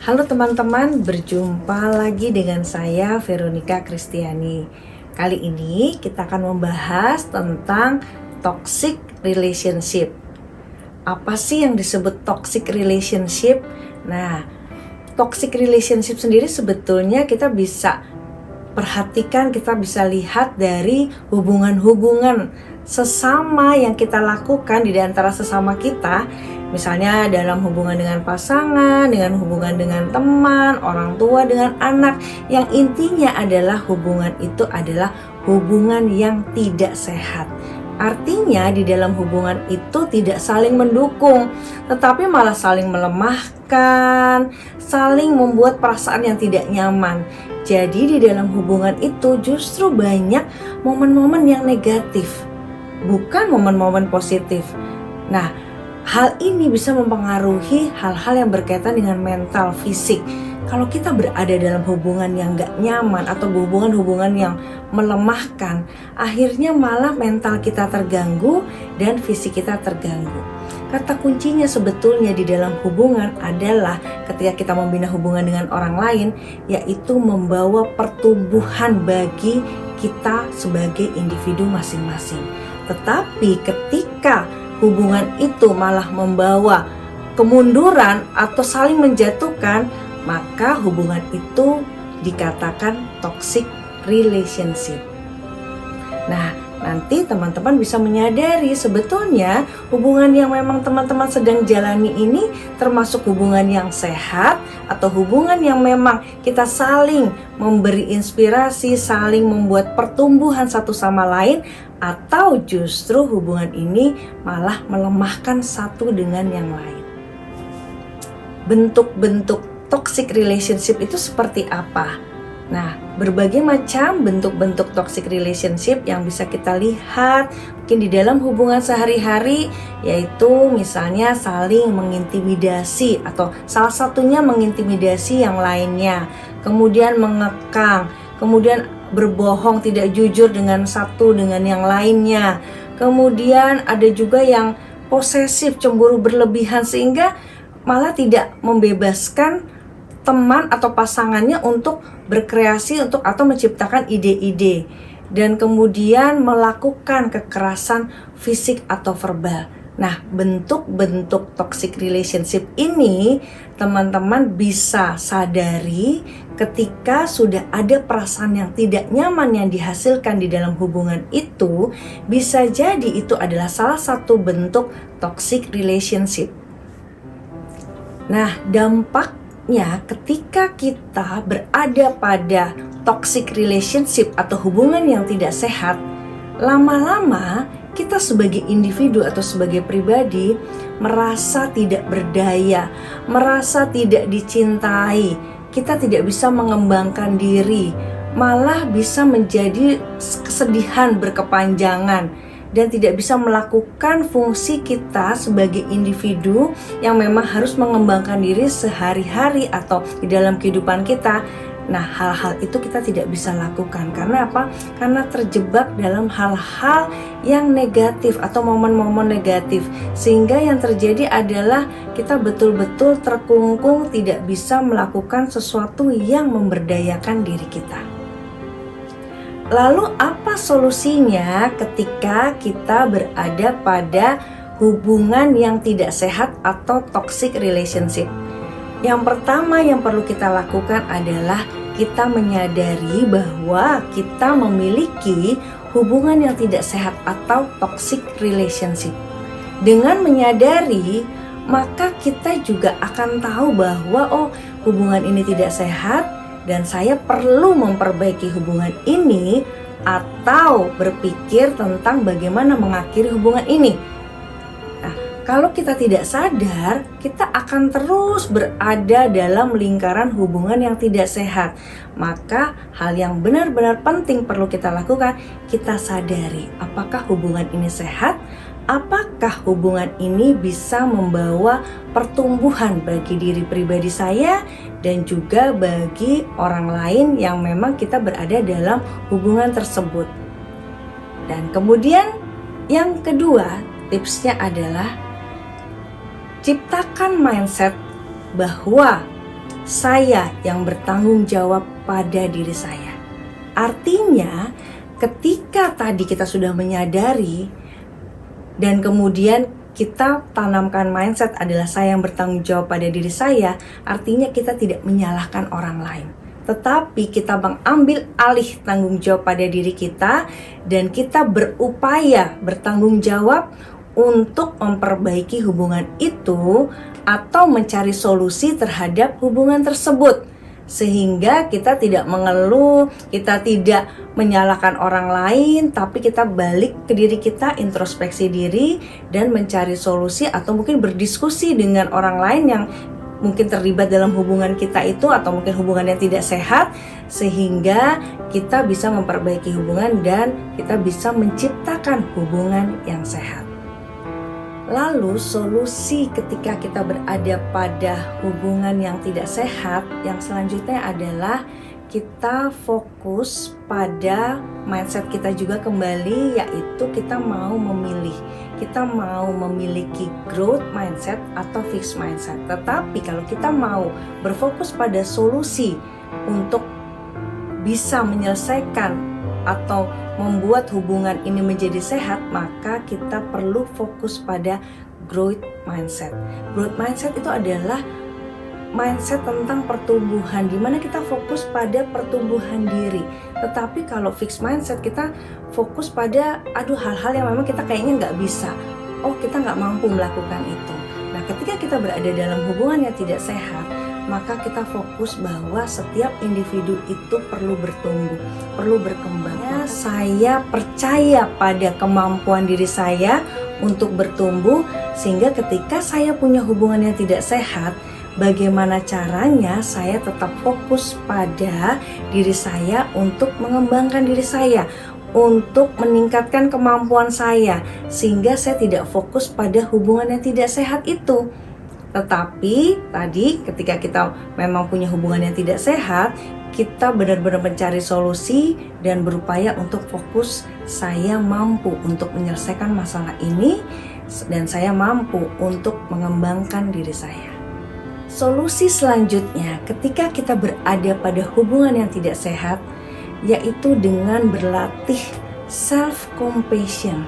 Halo teman-teman, berjumpa lagi dengan saya Veronica Kristiani. Kali ini kita akan membahas tentang toxic relationship. Apa sih yang disebut toxic relationship? Nah, toxic relationship sendiri sebetulnya kita bisa perhatikan, kita bisa lihat dari hubungan-hubungan sesama yang kita lakukan di antara sesama kita. Misalnya dalam hubungan dengan pasangan, dengan hubungan dengan teman, orang tua dengan anak. Yang intinya adalah hubungan itu adalah hubungan yang tidak sehat. Artinya di dalam hubungan itu tidak saling mendukung, tetapi malah saling melemahkan, saling membuat perasaan yang tidak nyaman. Jadi di dalam hubungan itu justru banyak momen-momen yang negatif, bukan momen-momen positif. Nah, hal ini bisa mempengaruhi hal-hal yang berkaitan dengan mental, fisik. Kalau kita berada dalam hubungan yang gak nyaman atau hubungan-hubungan yang melemahkan, akhirnya malah mental kita terganggu dan fisik kita terganggu. Kata kuncinya sebetulnya di dalam hubungan adalah ketika kita membina hubungan dengan orang lain, yaitu membawa pertumbuhan bagi kita sebagai individu masing-masing. Tetapi ketika hubungan itu malah membawa kemunduran atau saling menjatuhkan, maka hubungan itu dikatakan toxic relationship. Nah, nanti teman-teman bisa menyadari sebetulnya hubungan yang memang teman-teman sedang jalani ini termasuk hubungan yang sehat atau hubungan yang memang kita saling memberi inspirasi, saling membuat pertumbuhan satu sama lain, atau justru hubungan ini malah melemahkan satu dengan yang lain. Bentuk-bentuk toxic relationship itu seperti apa? Nah, berbagai macam bentuk-bentuk toxic relationship yang bisa kita lihat mungkin di dalam hubungan sehari-hari, yaitu misalnya saling mengintimidasi atau salah satunya mengintimidasi yang lainnya, kemudian mengekang, kemudian berbohong, tidak jujur dengan satu dengan yang lainnya. Kemudian ada juga yang posesif, cemburu berlebihan sehingga malah tidak membebaskan teman atau pasangannya untuk berkreasi untuk atau menciptakan ide-ide, dan kemudian melakukan kekerasan fisik atau verbal. Nah, bentuk-bentuk toxic relationship ini teman-teman bisa sadari ketika sudah ada perasaan yang tidak nyaman yang dihasilkan di dalam hubungan itu. Bisa jadi itu adalah salah satu bentuk toxic relationship. Nah, dampaknya ketika kita berada pada toxic relationship atau hubungan yang tidak sehat, lama-lama kita sebagai individu atau sebagai pribadi merasa tidak berdaya, merasa tidak dicintai, kita tidak bisa mengembangkan diri, malah bisa menjadi kesedihan berkepanjangan dan tidak bisa melakukan fungsi kita sebagai individu yang memang harus mengembangkan diri sehari-hari atau di dalam kehidupan kita. Nah, hal-hal itu kita tidak bisa lakukan. Karena apa? Karena terjebak dalam hal-hal yang negatif atau momen-momen negatif. Sehingga yang terjadi adalah kita betul-betul terkungkung, tidak bisa melakukan sesuatu yang memberdayakan diri kita. Lalu apa solusinya ketika kita berada pada hubungan yang tidak sehat atau toxic relationship? Yang pertama yang perlu kita lakukan adalah kita menyadari bahwa kita memiliki hubungan yang tidak sehat atau toxic relationship. Dengan menyadari, maka kita juga akan tahu bahwa hubungan ini tidak sehat dan saya perlu memperbaiki hubungan ini atau berpikir tentang bagaimana mengakhiri hubungan ini. Kalau kita tidak sadar, kita akan terus berada dalam lingkaran hubungan yang tidak sehat. Maka hal yang benar-benar penting perlu kita lakukan, kita sadari apakah hubungan ini sehat, apakah hubungan ini bisa membawa pertumbuhan bagi diri pribadi saya dan juga bagi orang lain yang memang kita berada dalam hubungan tersebut. Dan kemudian yang kedua, tipsnya adalah ciptakan mindset bahwa saya yang bertanggung jawab pada diri saya. Artinya, ketika tadi kita sudah menyadari dan kemudian kita tanamkan mindset adalah saya yang bertanggung jawab pada diri saya, artinya kita tidak menyalahkan orang lain. Tetapi kita mengambil alih tanggung jawab pada diri kita dan kita berupaya bertanggung jawab untuk memperbaiki hubungan itu atau mencari solusi terhadap hubungan tersebut. Sehingga kita tidak mengeluh, kita tidak menyalahkan orang lain, tapi kita balik ke diri kita, introspeksi diri dan mencari solusi atau mungkin berdiskusi dengan orang lain yang mungkin terlibat dalam hubungan kita itu atau mungkin hubungan yang tidak sehat, sehingga kita bisa memperbaiki hubungan dan kita bisa menciptakan hubungan yang sehat. Lalu solusi ketika kita berada pada hubungan yang tidak sehat yang selanjutnya adalah kita fokus pada mindset kita juga kembali, yaitu kita mau memilih. Kita mau memiliki growth mindset atau fixed mindset. Tetapi kalau kita mau berfokus pada solusi untuk bisa menyelesaikan atau membuat hubungan ini menjadi sehat, maka kita perlu fokus pada growth mindset. Growth mindset itu adalah mindset tentang pertumbuhan, di mana kita fokus pada pertumbuhan diri. Tetapi kalau fixed mindset, kita fokus pada hal-hal yang memang kita kayaknya nggak bisa. Kita nggak mampu melakukan itu. Nah, ketika kita berada dalam hubungan yang tidak sehat, maka kita fokus bahwa setiap individu itu perlu bertumbuh, perlu berkembang. Saya percaya pada kemampuan diri saya untuk bertumbuh, sehingga ketika saya punya hubungan yang tidak sehat, bagaimana caranya saya tetap fokus pada diri saya untuk mengembangkan diri saya, untuk meningkatkan kemampuan saya, sehingga saya tidak fokus pada hubungan yang tidak sehat itu. Tetapi tadi ketika kita memang punya hubungan yang tidak sehat, kita benar-benar mencari solusi dan berupaya untuk fokus, saya mampu untuk menyelesaikan masalah ini dan saya mampu untuk mengembangkan diri saya. Solusi selanjutnya ketika kita berada pada hubungan yang tidak sehat, yaitu dengan berlatih self-compassion.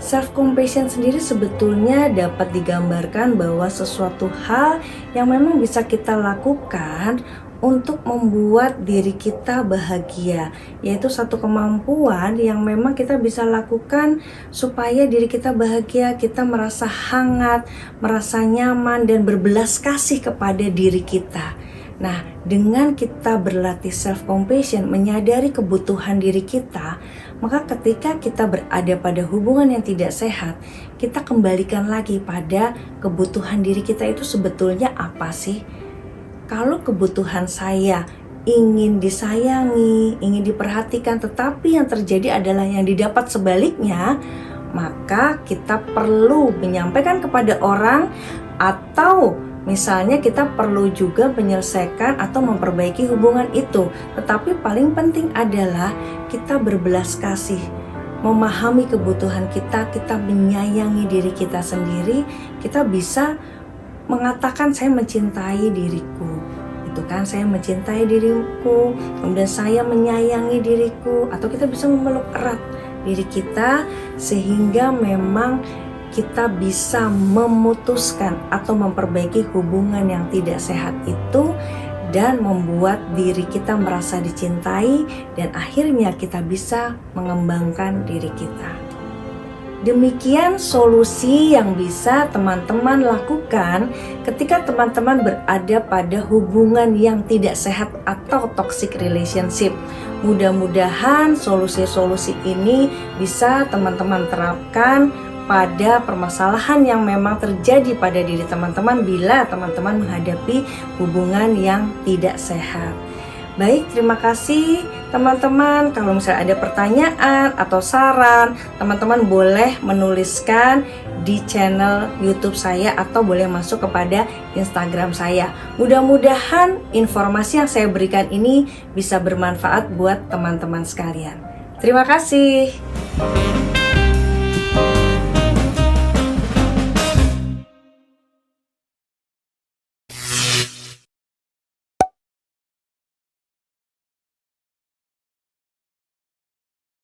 Self-compassion sendiri sebetulnya dapat digambarkan bahwa sesuatu hal yang memang bisa kita lakukan untuk membuat diri kita bahagia, yaitu satu kemampuan yang memang kita bisa lakukan supaya diri kita bahagia, kita merasa hangat, merasa nyaman dan berbelas kasih kepada diri kita. Nah, dengan kita berlatih self-compassion, menyadari kebutuhan diri kita, maka ketika kita berada pada hubungan yang tidak sehat, kita kembalikan lagi pada kebutuhan diri kita itu sebetulnya apa sih? Kalau kebutuhan saya ingin disayangi, ingin diperhatikan, tetapi yang terjadi adalah yang didapat sebaliknya, maka kita perlu menyampaikan kepada orang, atau misalnya kita perlu juga menyelesaikan atau memperbaiki hubungan itu. Tetapi paling penting adalah kita berbelas kasih, memahami kebutuhan kita, kita menyayangi diri kita sendiri, kita bisa mengatakan saya mencintai diriku. Itu kan, saya mencintai diriku, kemudian saya menyayangi diriku, atau kita bisa memeluk erat diri kita sehingga memang kita bisa memutuskan atau memperbaiki hubungan yang tidak sehat itu dan membuat diri kita merasa dicintai dan akhirnya kita bisa mengembangkan diri kita. Demikian solusi yang bisa teman-teman lakukan ketika teman-teman berada pada hubungan yang tidak sehat atau toxic relationship. Mudah-mudahan solusi-solusi ini bisa teman-teman terapkan pada permasalahan yang memang terjadi pada diri teman-teman bila teman-teman menghadapi hubungan yang tidak sehat. Baik, terima kasih teman-teman. Kalau misalnya ada pertanyaan atau saran, teman-teman boleh menuliskan di channel YouTube saya atau boleh masuk kepada Instagram saya. Mudah-mudahan informasi yang saya berikan ini bisa bermanfaat buat teman-teman sekalian. Terima kasih.